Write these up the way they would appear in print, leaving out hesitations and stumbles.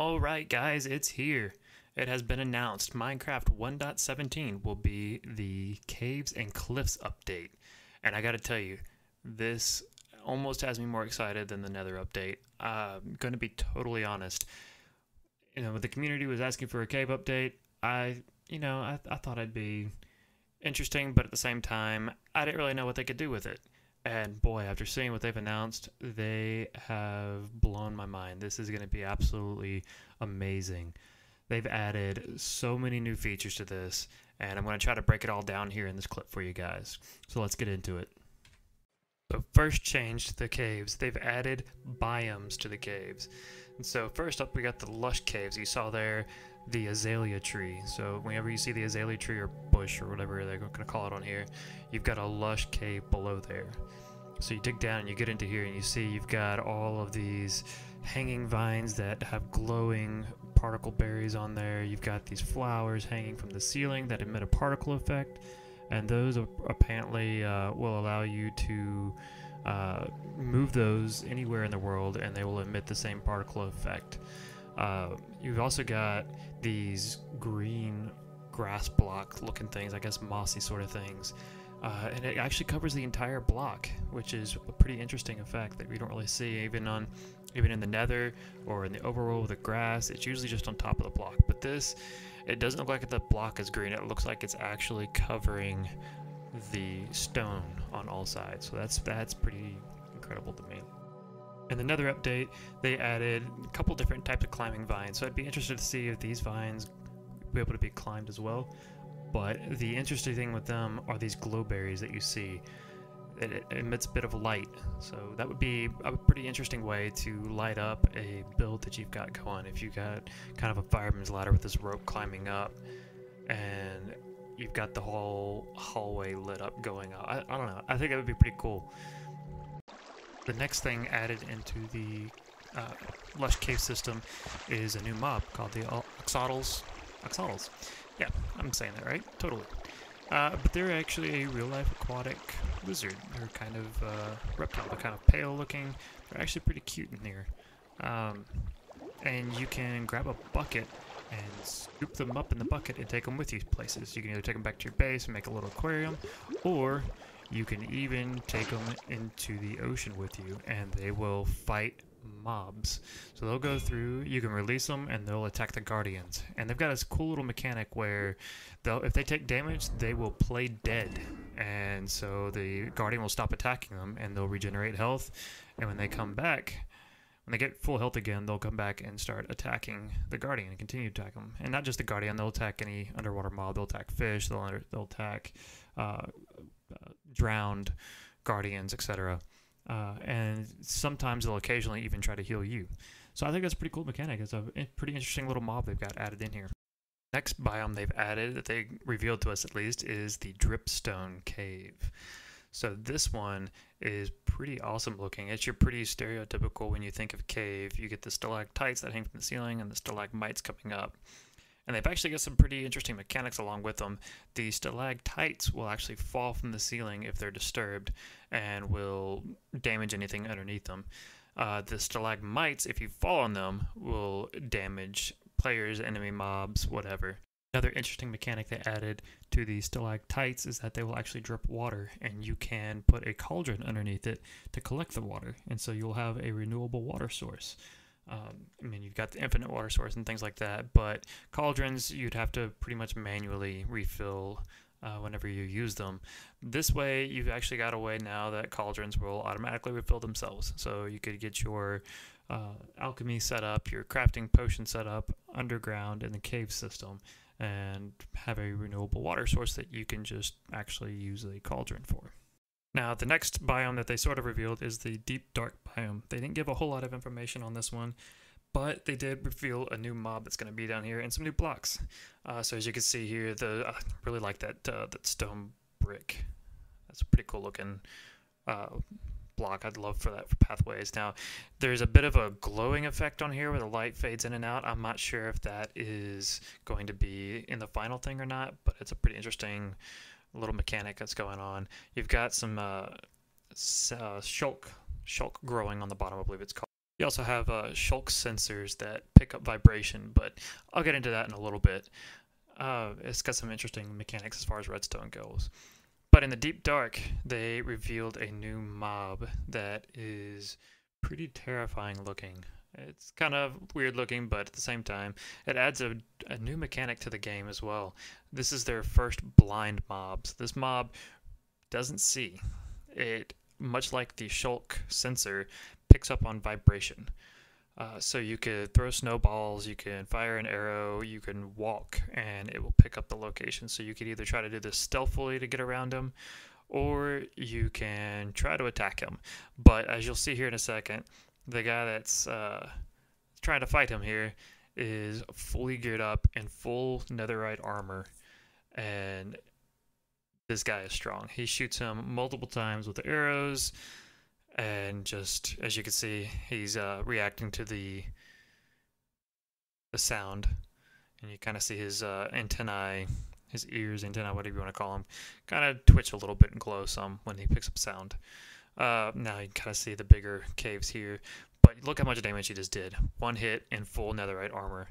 Alright guys, it's here. It has been announced Minecraft 1.17 will be the Caves and Cliffs update. And I gotta tell you, this almost has me more excited than the Nether update. I'm gonna be totally honest. The community was asking for a cave update. I thought it'd be interesting, but at the same time, I didn't really know what they could do with it. And boy, after seeing what they've announced, they have blown my mind. This is going to be absolutely amazing. They've added so many new features to this, and I'm going to try to break it all down here in this clip for you guys. So let's get into it. So first change to the caves. They've added biomes to the caves. And so first up, we got the Lush Caves. You saw there the azalea tree. So whenever you see the azalea tree or bush or whatever they're going to call it on here, you've got a lush cave below there. So you dig down and you get into here and you see you've got all of these hanging vines that have glowing particle berries on there. You've got these flowers hanging from the ceiling that emit a particle effect, and those apparently will allow you to move those anywhere in the world and they will emit the same particle effect. You've also got these green grass block looking things, I guess mossy sort of things, and it actually covers the entire block, which is a pretty interesting effect that we don't really see even in the nether or in the overworld with the grass. It's usually just on top of the block, but this, it doesn't look like the block is green. It looks like it's actually covering the stone on all sides, so that's pretty incredible to me. In the Nether update, they added a couple different types of climbing vines, so I'd be interested to see if these vines will be able to be climbed as well. But the interesting thing with them are these glowberries that you see. It emits a bit of light, so that would be a pretty interesting way to light up a build that you've got going. If you've got kind of a fireman's ladder with this rope climbing up, and you've got the whole hallway lit up going up. I don't know. I think that would be pretty cool. The next thing added into the Lush Cave system is a new mob called the Axolotls. Yeah, I'm saying that right. Totally. But they're actually a real-life aquatic lizard. They're kind of reptile. They're kind of pale looking. They're actually pretty cute in here. And you can grab a bucket and scoop them up in the bucket and take them with you places. You can either take them back to your base and make a little aquarium, or you can even take them into the ocean with you, and they will fight mobs. So they'll go through, you can release them, and they'll attack the guardians. And they've got this cool little mechanic where if they take damage, they will play dead. And so the guardian will stop attacking them, and they'll regenerate health. And when they come back, when they get full health again, they'll come back and start attacking the guardian and continue to attack them. And not just the guardian, they'll attack any underwater mob. They'll attack fish, they'll attack drowned guardians, etc. And sometimes they'll occasionally even try to heal you. So I think that's a pretty cool mechanic. It's a pretty interesting little mob they've got added in here. Next biome they've added, that they revealed to us at least, is the Dripstone Cave. So this one is pretty awesome looking. It's your pretty stereotypical when you think of cave. You get the stalactites that hang from the ceiling and the stalagmites coming up. And they've actually got some pretty interesting mechanics along with them. The stalactites will actually fall from the ceiling if they're disturbed and will damage anything underneath them. The stalagmites, if you fall on them, will damage players, enemy mobs, whatever. Another interesting mechanic they added to the stalactites is that they will actually drip water, and you can put a cauldron underneath it to collect the water, and so you'll have a renewable water source. I mean, you've got the infinite water source and things like that, but cauldrons, you'd have to pretty much manually refill whenever you use them. This way, you've actually got a way now that cauldrons will automatically refill themselves. So you could get your alchemy set up, your crafting potion set up underground in the cave system, and have a renewable water source that you can just actually use a cauldron for. Now, the next biome that they sort of revealed is the Deep Dark biome. They didn't give a whole lot of information on this one, but they did reveal a new mob that's going to be down here and some new blocks. So as you can see here, I really like that stone brick. That's a pretty cool looking block. I'd love for that for pathways. Now, there's a bit of a glowing effect on here where the light fades in and out. I'm not sure if that is going to be in the final thing or not, but it's a pretty interesting little mechanic that's going on. You've got some shulk growing on the bottom, I believe it's called. You also have Shulk Sensors that pick up vibration, but I'll get into that in a little bit. It's got some interesting mechanics as far as redstone goes. But in the deep dark, they revealed a new mob that is pretty terrifying looking. It's kind of weird looking, but at the same time, it adds a new mechanic to the game as well. This is their first blind mobs. This mob doesn't see. It, much like the Shulk sensor, picks up on vibration. So you could throw snowballs, you can fire an arrow, you can walk, and it will pick up the location. So you could either try to do this stealthily to get around him, or you can try to attack him. But as you'll see here in a second, the guy that's trying to fight him here is fully geared up in full netherite armor, and this guy is strong. He shoots him multiple times with the arrows, and just as you can see, he's reacting to the sound, and you kind of see his antennae, his ears, antennae, whatever you want to call them, kind of twitch a little bit and glow some when he picks up sound. Now you can kind of see the bigger caves here, but look how much damage he just did. One hit in full netherite armor.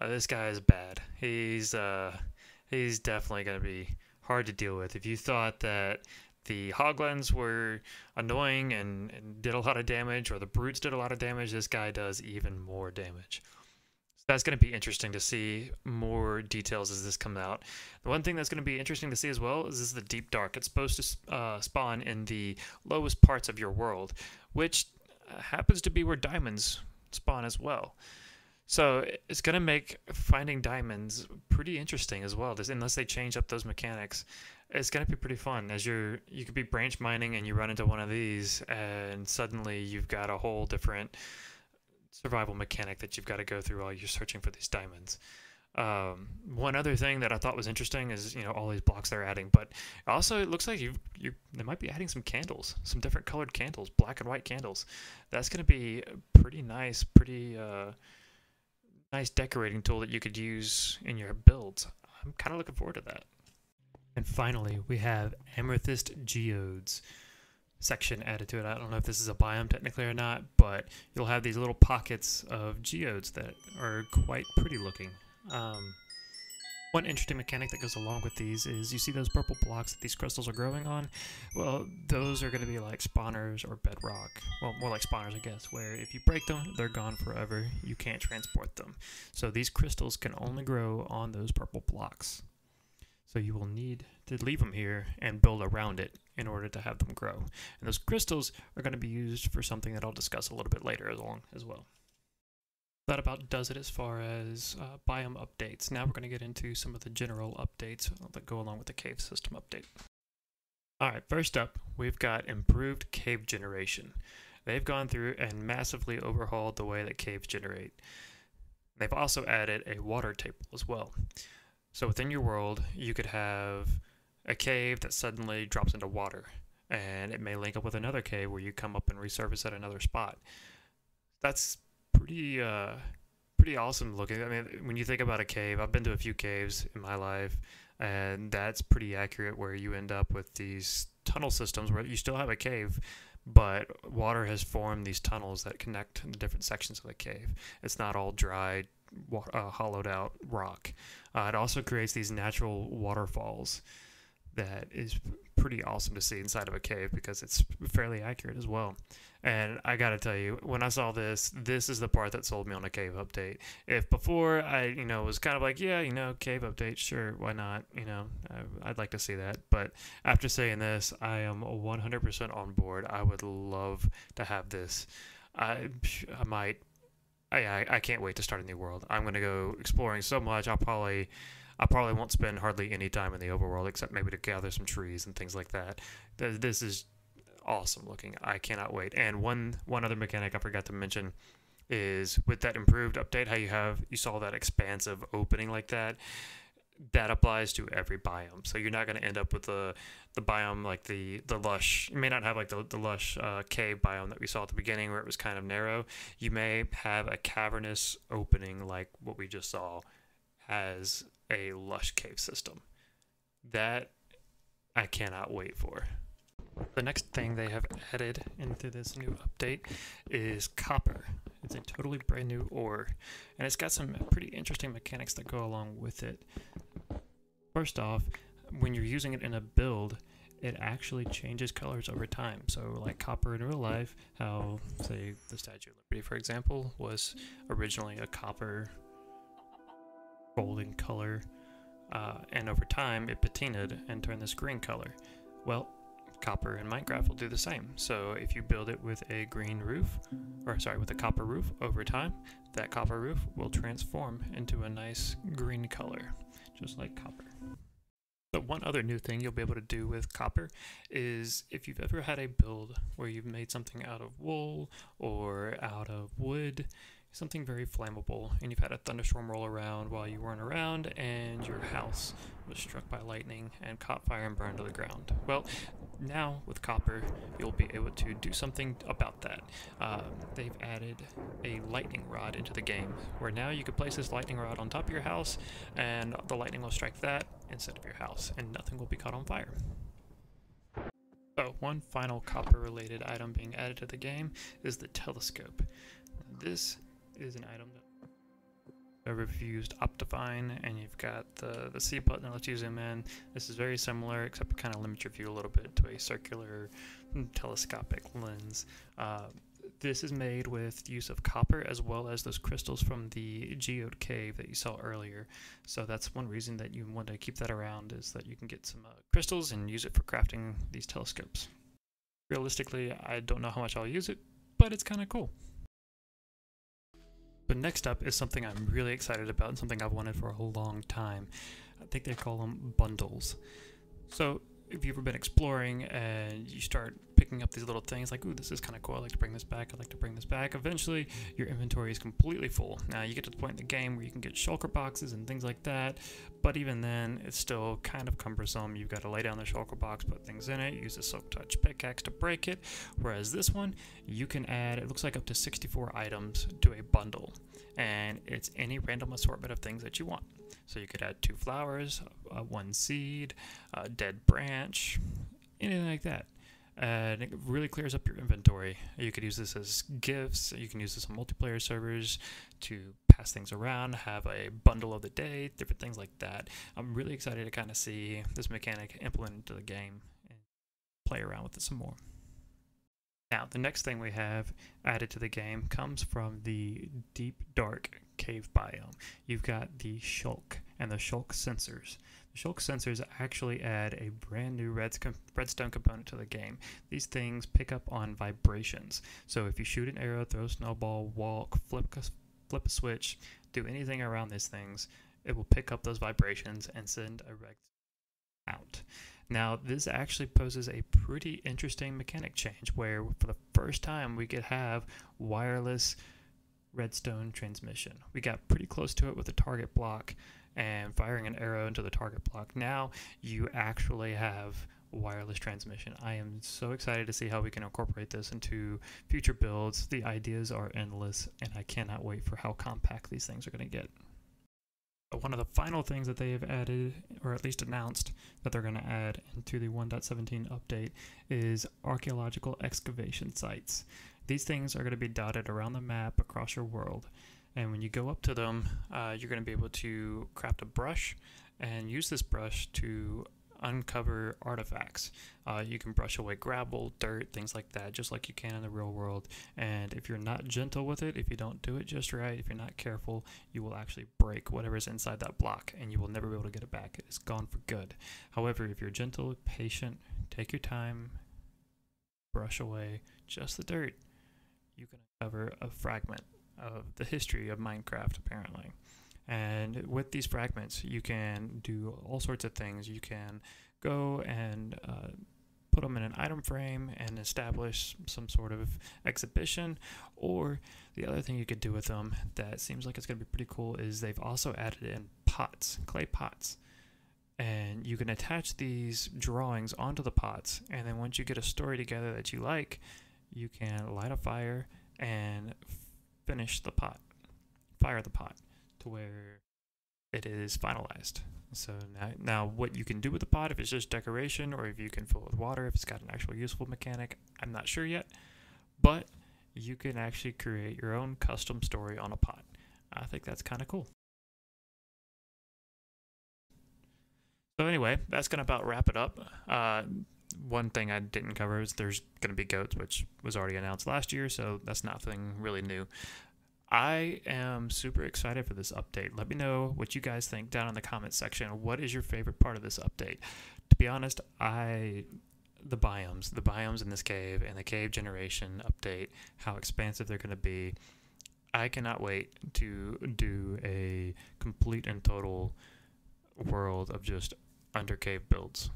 This guy is bad. He's definitely going to be hard to deal with. If you thought that the hoglins were annoying and did a lot of damage, or the brutes did a lot of damage, this guy does even more damage. So that's going to be interesting to see more details as this comes out. The one thing that's going to be interesting to see as well is the deep dark. It's supposed to spawn in the lowest parts of your world, which happens to be where diamonds spawn as well. So it's going to make finding diamonds pretty interesting as well, unless they change up those mechanics. It's going to be pretty fun as you could be branch mining and you run into one of these, and suddenly you've got a whole different survival mechanic that you've got to go through while you're searching for these diamonds. One other thing that I thought was interesting is, all these blocks they're adding, but also it looks like they might be adding some candles, some different colored candles, black and white candles. That's going to be pretty nice, pretty nice decorating tool that you could use in your builds. I'm kind of looking forward to that. And finally, we have Amethyst Geodes section added to it. I don't know if this is a biome technically or not, but you'll have these little pockets of geodes that are quite pretty looking. One interesting mechanic that goes along with these is you see those purple blocks that these crystals are growing on? Well, those are going to be like spawners or bedrock. Well, more like spawners, I guess, where if you break them, they're gone forever. You can't transport them. So these crystals can only grow on those purple blocks. So you will need to leave them here and build around it in order to have them grow. And those crystals are going to be used for something that I'll discuss a little bit later as well. That about does it as far as biome updates. Now we're going to get into some of the general updates that go along with the cave system update. Alright, first up, we've got improved cave generation. They've gone through and massively overhauled the way that caves generate. They've also added a water table as well. So within your world, you could have a cave that suddenly drops into water, and it may link up with another cave where you come up and resurface at another spot. That's pretty awesome looking. I mean, when you think about a cave, I've been to a few caves in my life, and that's pretty accurate, where you end up with these tunnel systems where you still have a cave, but water has formed these tunnels that connect the different sections of the cave. It's not all dry, hollowed out rock. It also creates these natural waterfalls that is pretty awesome to see inside of a cave, because it's fairly accurate as well. And I gotta tell you, when I saw this is the part that sold me on a cave update. If before I, was kind of like, yeah, cave update, sure, why not? I'd like to see that. But after saying this, I am 100% on board. I would love to have this. I can't wait to start a new world. I'm gonna go exploring so much. I probably won't spend hardly any time in the overworld, except maybe to gather some trees and things like that. This is awesome looking. I cannot wait. And one other mechanic I forgot to mention is with that improved update, how you saw that expansive opening like that. That applies to every biome. So you're not going to end up with the biome like the lush. You may not have like the lush cave biome that we saw at the beginning, where it was kind of narrow. You may have a cavernous opening like what we just saw as a lush cave system. That I cannot wait for. The next thing they have added into this new update is copper. It's a totally brand new ore, and it's got some pretty interesting mechanics that go along with it. First off, when you're using it in a build, it actually changes colors over time. So like copper in real life, how say the Statue of Liberty, for example, was originally a copper golden color, and over time it patinaed and turned this green color. Well, copper in Minecraft will do the same. So if you build it with a green roof, or sorry, with a copper roof, over time, that copper roof will transform into a nice green color, just like copper. But one other new thing you'll be able to do with copper is if you've ever had a build where you've made something out of wool or out of wood, something very flammable, and you've had a thunderstorm roll around while you weren't around and your house was struck by lightning and caught fire and burned to the ground. Well, now with copper, you'll be able to do something about that. They've added a lightning rod into the game, where now you can place this lightning rod on top of your house and the lightning will strike that instead of your house and nothing will be caught on fire. So one final copper related item being added to the game is the telescope. This is an item that I've used Optifine, and you've got the C button that lets you zoom in. This is very similar, except it kind of limits your view a little bit to a circular telescopic lens. This is made with use of copper as well as those crystals from the Geode Cave that you saw earlier. So that's one reason that you want to keep that around, is that you can get some crystals and use it for crafting these telescopes. Realistically, I don't know how much I'll use it, but it's kind of cool. But next up is something I'm really excited about and something I've wanted for a long time. I think they call them bundles. So if you've ever been exploring and you start picking up these little things like, ooh, this is kind of cool, I'd like to bring this back, I'd like to bring this back, eventually your inventory is completely full. Now you get to the point in the game where you can get shulker boxes and things like that, but even then it's still kind of cumbersome. You've got to lay down the shulker box, put things in it, use a silk touch pickaxe to break it, whereas this one you can add, it looks like up to 64 items to a bundle, and it's any random assortment of things that you want. So you could add 2 flowers, 1 seed, a dead branch, anything like that. And it really clears up your inventory. You could use this as gifts. You can use this on multiplayer servers to pass things around, have a bundle of the day, different things like that. I'm really excited to kind of see this mechanic implemented into the game and play around with it some more. Now, the next thing we have added to the game comes from the deep, dark cave biome. You've got the Shulk and the Shulk Sensors. The Shulk Sensors actually add a brand new redstone component to the game. These things pick up on vibrations. So if you shoot an arrow, throw a snowball, walk, flip a switch, do anything around these things, it will pick up those vibrations and send a redstone out. Now, this actually poses a pretty interesting mechanic change where for the first time we could have wireless redstone transmission. We got pretty close to it with the target block and firing an arrow into the target block. Now you actually have wireless transmission. I am so excited to see how we can incorporate this into future builds. The ideas are endless, and I cannot wait for how compact these things are going to get. One of the final things that they have added, or at least announced that they're going to add into the 1.17 update, is archaeological excavation sites. These things are going to be dotted around the map across your world, and when you go up to them, you're going to be able to craft a brush and use this brush to uncover artifacts. You can brush away gravel, dirt, things like that, just like you can in the real world. And if you're not gentle with it, if you don't do it just right, if you're not careful, you will actually break whatever's inside that block and you will never be able to get it back. It's gone for good. However, if you're gentle, patient, take your time, brush away just the dirt, you can uncover a fragment of the history of Minecraft, apparently. And with these fragments, you can do all sorts of things. You can go and put them in an item frame and establish some sort of exhibition. Or the other thing you could do with them that seems like it's going to be pretty cool is they've also added in pots, clay pots. And you can attach these drawings onto the pots. And then once you get a story together that you like, you can light a fire and finish the pot, fire the pot, to where it is finalized. So now what you can do with the pot, if it's just decoration or if you can fill it with water, if it's got an actual useful mechanic, I'm not sure yet, but you can actually create your own custom story on a pot. I think that's kind of cool. So anyway, that's going to about wrap it up. One thing I didn't cover is there's going to be goats, which was already announced last year, so that's nothing really new. I am super excited for this update. Let me know what you guys think down in the comments section. What is your favorite part of this update? To be honest, the biomes in this cave and the cave generation update, how expansive they're going to be. I cannot wait to do a complete and total world of just under cave builds.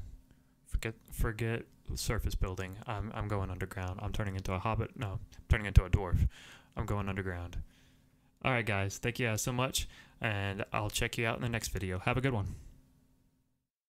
Forget surface building. I'm going underground. I'm turning into a hobbit. No, I'm turning into a dwarf. I'm going underground. All right, guys. Thank you guys so much, and I'll check you out in the next video. Have a good one.